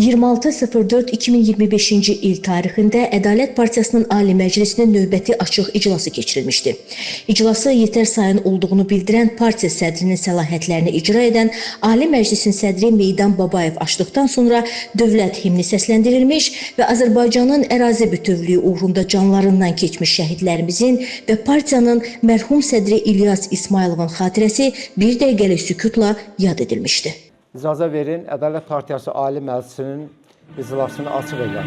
26.04.2025-ci il tarixində Ədalət Partiyasının Ali Məclisinin növbəti açıq iclası keçirilmişdi. İclası yetər sayın olduğunu bildirən partiya sədrinin səlahiyyətlərini icra edən Ali Məclisin sədri Meydan Babayev açdıqdan sonra dövlət himni səsləndirilmiş və Azərbaycanın ərazi bütövlüyü uğrunda canlarından keçmiş şəhidlərimizin və partiyanın mərhum sədri İlyas İsmayılovun xatirəsi bir dəqiqəlik sükutla yad edilmişdi. İcazə verin, Ədalət Partiyası Ali Məclisinin iclasını açıq edən.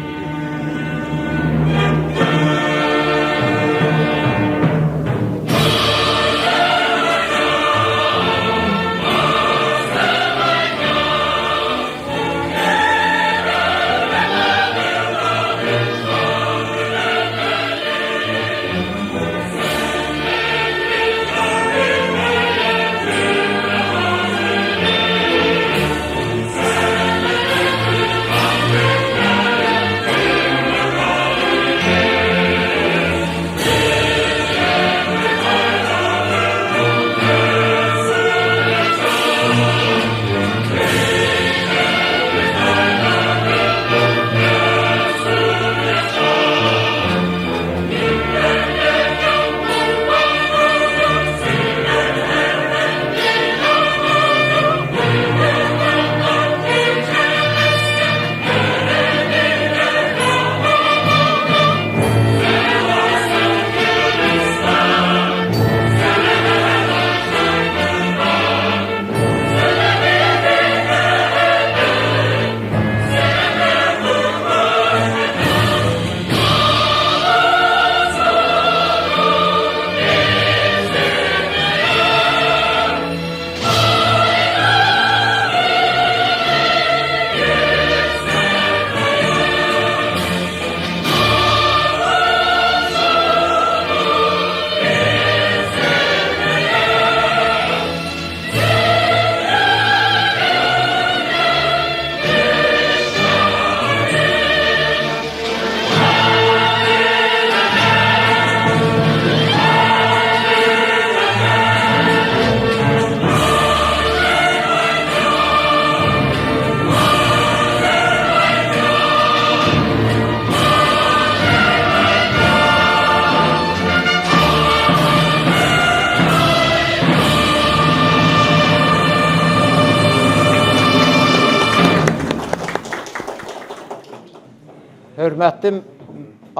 Hörmətli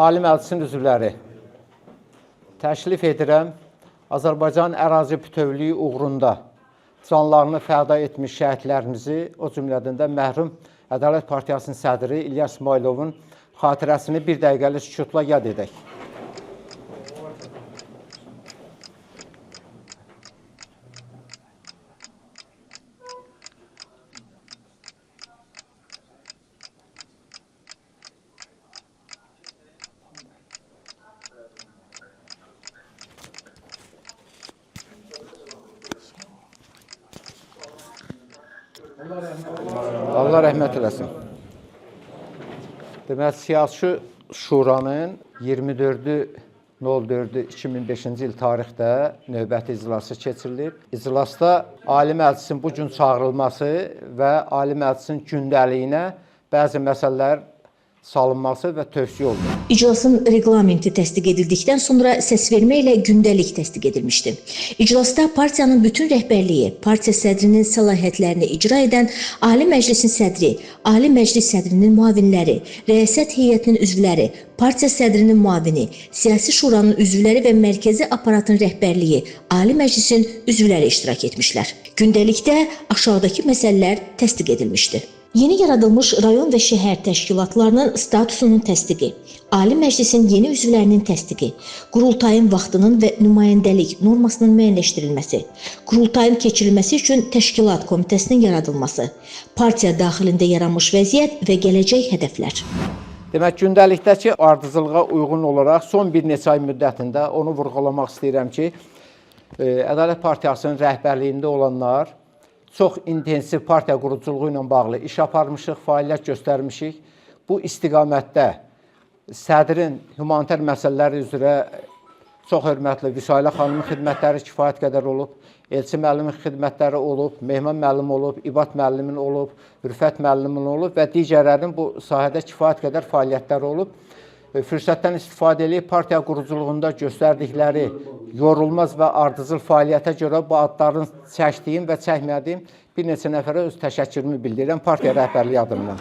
Ali Məclisin üzvləri, təklif edirəm, Azərbaycan ərazi bütövlüyü uğrunda canlarını fəda etmiş şəhidlərimizi, o cümlədən də mərhum Ədalət Partiyasının sədri İlyas İsmayılovun xatirəsini bir dəqiqəlik sükutla yad edək. Allah rəhmət eləsin. Demək, Siyasi Şuranın 24.04.2005-ci il tarixdə növbəti iclası keçirilir. İclasda Ali Məclisin bu gün çağırılması və Ali Məclisin gündəliyinə bəzi məsələlər salınması və tövsiyə olunur. İclasın reglamenti təsdiq edildikdən sonra səsvermə ilə gündəlik təsdiq edilmişdi. İclasda partiyanın bütün rəhbərliyi, partiya sədrinin səlahiyyətlərini icra edən Ali Məclisin sədri, Ali Məclis sədrinin müavinləri, rəyasət heyətinin üzvləri, partiya sədrinin müavini, Siyasi Şuranın üzvləri və mərkəzi aparatın rəhbərliyi, Ali Məclisin üzvləri iştirak etmişlər. Gündəlikdə aşağıdakı məsələlər təsdiq edilmişdi. Yeni yaradılmış rayon və şəhər təşkilatlarının statusunun təsdiqi, Ali Məclisin yeni üzvlərinin təsdiqi, qurultayın vaxtının və nümayəndəlik normasının müəyyənləşdirilməsi, qurultayın keçirilməsi üçün təşkilat komitəsinin yaradılması, partiya daxilində yaranmış vəziyyət və gələcək hədəflər. Demək, gündəlikdəki ardıcılığa uyğun olaraq son bir neçə ay müddətində onu vurğulamaq istəyirəm ki, Ədalət Partiyasının rəhbərliyində olanlar çox intensiv partiya quruculuğu ilə bağlı iş aparmışıq, fəaliyyət göstərmişik. Bu istiqamətdə sədrin humanitar məsələləri üzrə Çox hörmətli Vüsailə xanımın xidmətləri kifayət qədər olub. Elçi müəllimin xidmətləri olub, Mehman müəllim olub, İbad müəllimin olub, Rüfət müəllimin olub və digərlərinin bu sahədə kifayət qədər fəaliyyətləri olub. Fürsətdən istifadə edib partiya quruculuğunda göstərdikləri yorulmaz və ardıcıl fəaliyyətə görə bu adların çəkdiyim və çəkmədiyim bir neçə nəfərə öz təşəkkürümü bildirirəm partiya rəhbərliyi adından.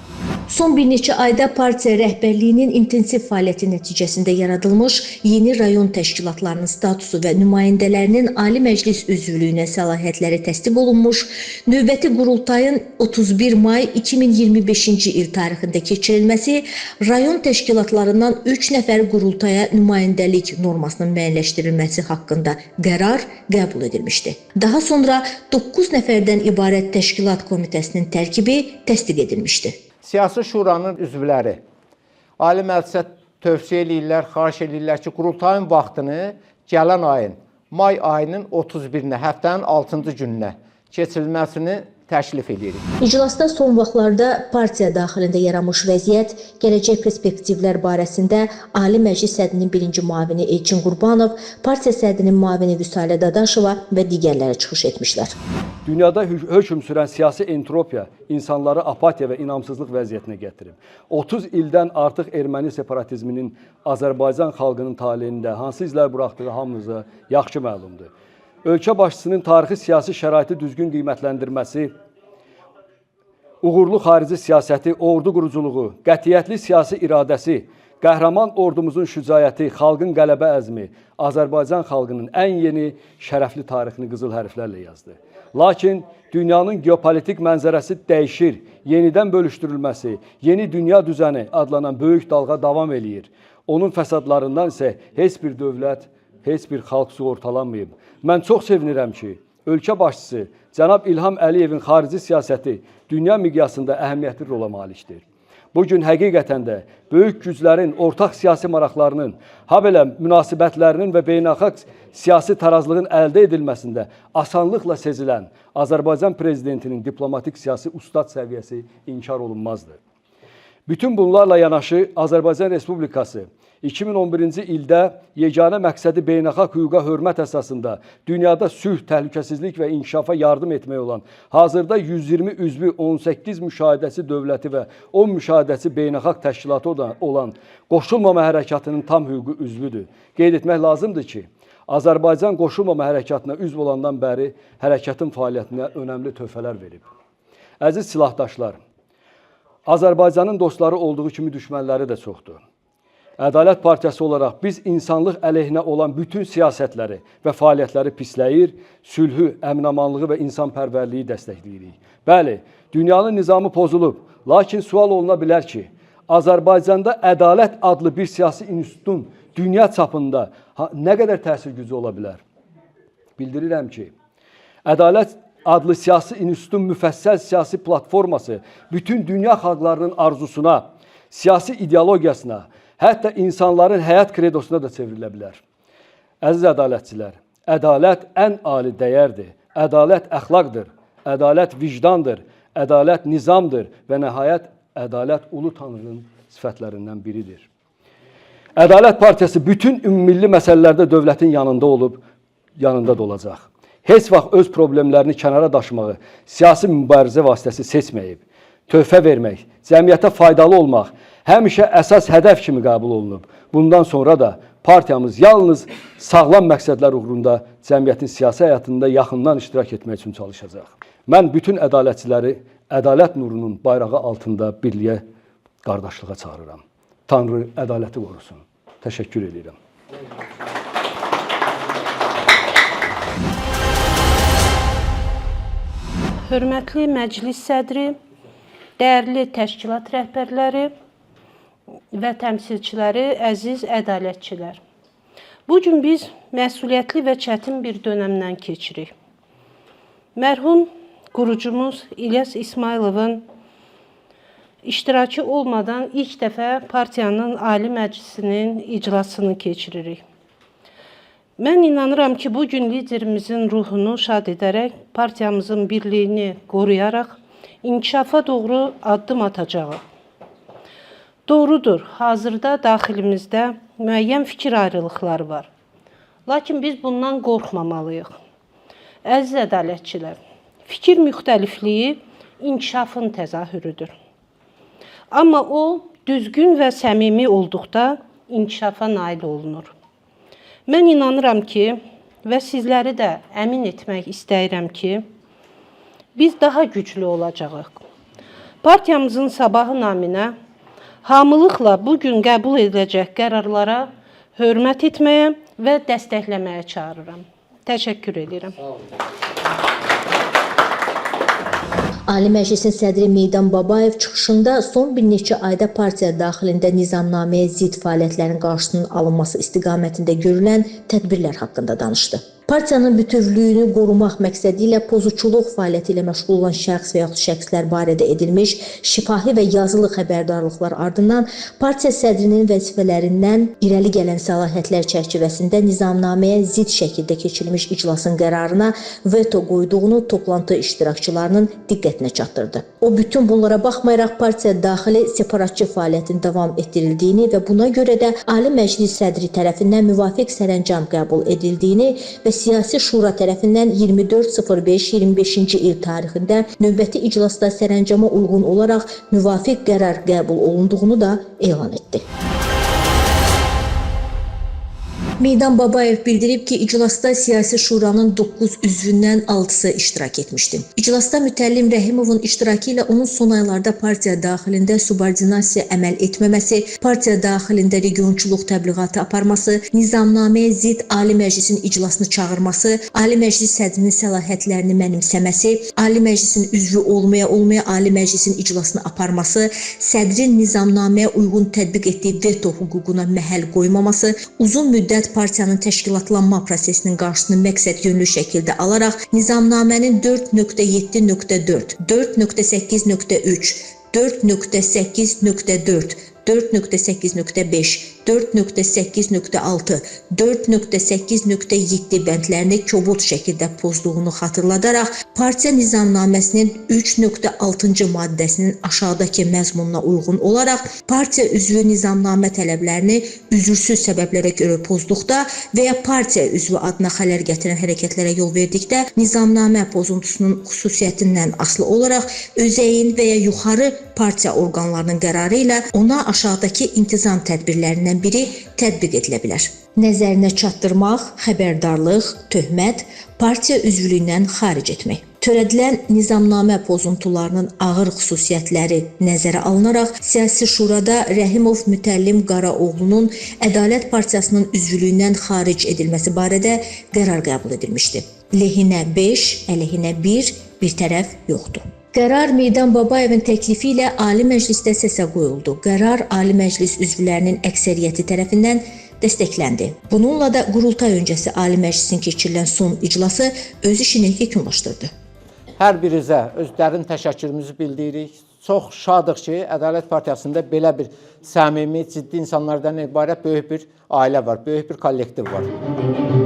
Son bir neçə ayda partiya rəhbərliyinin intensiv fəaliyyəti nəticəsində yaradılmış yeni rayon təşkilatlarının statusu və nümayəndələrinin Ali Məclis üzvlüyünə səlahiyyətləri təsdiq olunmuş, növbəti qurultayın 31 may 2025-ci il tarixində keçirilməsi, rayon təşkilatlarından 3 nəfər qurultaya nümayəndəlik normasının müəyyənləşdirilməsi haqqında qərar qəbul edilmişdi. Daha sonra 9 nəfərdən ibarət təşkilat komitəsinin tərkibi təsdiq edilmişdi. Siyasi şuranın üzvləri Ali Məclisə tövsiyə edirlər, xahiş edirlər ki, qurultayın vaxtını gələn ayın, may ayının 31-nə, həftənin 6-cı gününə keçirilməsini təklif edirik. İclasda son vaxtlarda partiya daxilində yaranmış vəziyyət, gələcək perspektivlər barəsində Ali Məclis sədrinin birinci müavini Elçin Qurbanov, partiya sədrinin müavini Vüsailə Dadaşova və digərləri çıxış etmişlər. Dünyada hökm sürən siyasi entropiya insanları apatiya və inamsızlıq vəziyyətinə gətirib. 30 ildən artıq erməni separatizminin Azərbaycan xalqının taleyində hansı izlər buraxdığı hamımıza yaxşı məlumdur. Ölkə başçısının tarixi siyasi şəraiti düzgün qiymətləndirməsi, uğurlu xarici siyasəti, ordu quruculuğu, qətiyyətli siyasi iradəsi, qəhrəman ordumuzun şücaəti, xalqın qələbə əzmi Azərbaycan xalqının ən yeni şərəfli tarixini qızıl hərflərlə yazdı. Lakin dünyanın geopolitik mənzərəsi dəyişir, yenidən bölüşdürülməsi, yeni dünya düzəni adlanan böyük dalğa davam eləyir. Onun fəsadlarından isə heç bir dövlət, heç bir xalq sığortalanmayıb. Mən çox sevinirəm ki, ölkə başçısı cənab İlham Əliyevin xarici siyasəti dünya miqyasında əhəmiyyətli rola malikdir. Bugün həqiqətən də böyük güclərin ortaq siyasi maraqlarının, habelə münasibətlərinin və beynəlxalq siyasi tarazlığın əldə edilməsində asanlıqla sezilən Azərbaycan prezidentinin diplomatik siyasi ustad səviyyəsi inkar olunmazdır. Bütün bunlarla yanaşı Azərbaycan Respublikası 2011-ci ildə yeganə məqsədi beynəlxalq hüquqa hörmət əsasında dünyada sülh, təhlükəsizlik və inkişafa yardım etmək olan, hazırda 120 üzvü 18 müşahidəsi dövləti və 10 müşahidəsi beynəlxalq təşkilatı olan Qoşulmama Hərəkatının tam hüquqi üzvüdür. Qeyd etmək lazımdır ki, Azərbaycan Qoşulmama Hərəkatına üzv olandan bəri hərəkatın fəaliyyətinə önəmli töhfələr verib. Əziz silahdaşlar, Azərbaycanın dostları olduğu kimi düşmənləri də çoxdur. Ədalət Partiyası olaraq biz insanlıq əleyhinə olan bütün siyasətləri və fəaliyyətləri pisləyir, sülhü, əmin-amanlığı və insanpərvərliyi dəstəkləyirik. Bəli, dünyanın nizamı pozulub, lakin sual oluna bilər ki, Azərbaycanda ədalət adlı bir siyasi institutun dünya çapında nə qədər təsir gücü ola bilər? Bildirirəm ki, ədalət adlı siyasi institutun müfəssəl siyasi platforması bütün dünya xalqlarının arzusuna, siyasi ideologiyasına, hətta insanların həyat kredosuna da çevrilə bilər. Əziz ədalətçilər, ədalət ən ali dəyərdir, ədalət əxlaqdır, ədalət vicdandır, ədalət nizamdır və nəhayət ədalət ulu tanrının sifətlərindən biridir. Ədalət Partiyası bütün ümummilli məsələlərdə dövlətin yanında olub, yanında da olacaq. Heç vaxt öz problemlərini kənara daşımağı siyasi mübarizə vasitəsi seçməyib. Töhfə vermək, cəmiyyətə faydalı olmaq həmişə əsas hədəf kimi qəbul olunub. Bundan sonra da partiyamız yalnız sağlam məqsədlər uğrunda cəmiyyətin siyasi həyatında yaxından iştirak etmək üçün çalışacaq. Mən bütün ədalətçiləri ədalət nurunun bayrağı altında birliyə, qardaşlığa çağırıram. Tanrı ədaləti qorusun. Təşəkkür edirəm. Hörmətli məclis sədri, dəyərli təşkilat rəhbərləri və təmsilçiləri, əziz ədalətçilər. Bugün biz məsuliyyətli və çətin bir dönəmdən keçirik. Mərhum qurucumuz İlyas İsmayılovun iştirakı olmadan ilk dəfə partiyanın Ali Məclisinin iclasını keçiririk. Mən inanıram ki, bugün liderimizin ruhunu şad edərək, partiyamızın birliyini qoruyaraq, inkişafa doğru addım atacağıq. Doğrudur, hazırda daxilimizdə müəyyən fikir ayrılıqları var. Lakin biz bundan qorxmamalıyıq. Əziz ədalətçilər, fikir müxtəlifliyi inkişafın təzahürüdür. Amma o, düzgün və səmimi olduqda inkişafa nail olunur. Mən inanıram ki, və sizləri də əmin etmək istəyirəm ki, biz daha güclü olacağıq. Partiyamızın sabahı naminə hamılıqla bugün qəbul ediləcək qərarlara hörmət etməyə və dəstəkləməyə çağırıram. Təşəkkür edirəm. Ali Məclisin sədri Meydan Babayev çıxışında son bir neçə ayda partiya daxilində nizamnaməyə zidd fəaliyyətlərin qarşısının alınması istiqamətində görülən tədbirlər haqqında danışdı. Partiyanın bütövlüyünü qorumaq məqsədi ilə pozuculuq fəaliyyəti ilə məşğul olan şəxs və yaxud şəxslər barədə edilmiş şifahi və yazılı xəbərdarlıqlar ardından partiya sədrinin vəzifələrindən irəli gələn səlahiyyətlər çərçivəsində nizamnaməyə zidd şəkildə keçirilmiş iclasın qərarına veto qoyduğunu toplantı iştirakçılarının diqqətinə çatdırdı. O bütün bunlara baxmayaraq partiya daxili separatçı fəaliyyətin davam etdirildiyini və buna görə də Ali Məclis sədri tərəfindən müvafiq sərəncam qəbul edildiyini və Siyasi Şura tərəfindən 24.05.25-ci il tarixində növbəti iclasda sərəncama uyğun olaraq müvafiq qərar qəbul olunduğunu da elan etdi. Meydan Babayev bildirib ki, iclasda Siyasi Şuranın 9 üzvündən 6-sı iştirak etmişdi. İclasda Mütəllim Rəhimovun iştirakı ilə onun son aylarda partiya daxilində subordinasiya əməl etməməsi, partiya daxilində regionçuluq təbliğatı aparması, nizamnaməyə zidd Ali Məclisin iclasını çağırması, Ali Məclis sədrinin səlahiyyətlərini mənimsəməsi, Ali Məclisin üzvü olmaya Ali Məclisin iclasını aparması, sədrin nizamnaməyə uyğun tətbiq etdiyi veto hüququna məhəl qoymaması, uzun müddət partiyanın təşkilatlanma prosesinin qarşısını məqsəd yönlü şəkildə alaraq nizamnamənin 4.7.4, 4.8.3, 4.8.4, 4.8.5, 4.8.6, 4.8.7 bəndlərini kobud şəkildə pozduğunu xatırladaraq, partiya nizamnaməsinin 3.6-cı maddəsinin aşağıdakı məzmununa uyğun olaraq, partiya üzvü nizamnamə tələblərini üzürsüz səbəblərə görə pozduqda və ya partiya üzvü adına xələl gətirən hərəkətlərə yol verdikdə, nizamnamə pozuntusunun xüsusiyyətindən asılı olaraq özəyin və ya yuxarı partiya orqanlarının qərarı ilə ona aşağıdakı intizam tədbirlərindən biri tətbiq edilə bilər. Nəzərinə çatdırmaq, xəbərdarlıq, töhmət, partiya üzvlüyündən xaric etmək. Törədilən nizamnamə pozuntularının ağır xüsusiyyətləri nəzərə alınaraq, Siyasi Şurada Rəhimov Mütəllim Qaraoğlunun Ədalət Partiyasının üzvlüyündən xaric edilməsi barədə qərar qəbul edilmişdi. Lehinə 5, əleyhinə 1, bir tərəf yoxdur. Qərar Meydan Babayevin təklifi ilə Ali Məclisdə səsə qoyuldu. Qərar Ali Məclis üzvlərinin əksəriyyəti tərəfindən dəstəkləndi. Bununla da qurultay öncəsi Ali Məclisin keçirilən son iclası öz işini yekunlaşdırdı. Hər birinizə öz dərin təşəkkürümüzü bildiririk. Çox şadıq ki, Ədalət Partiyasında belə bir səmimi, ciddi insanlardan ibarət böyük bir ailə var, böyük bir kollektiv var.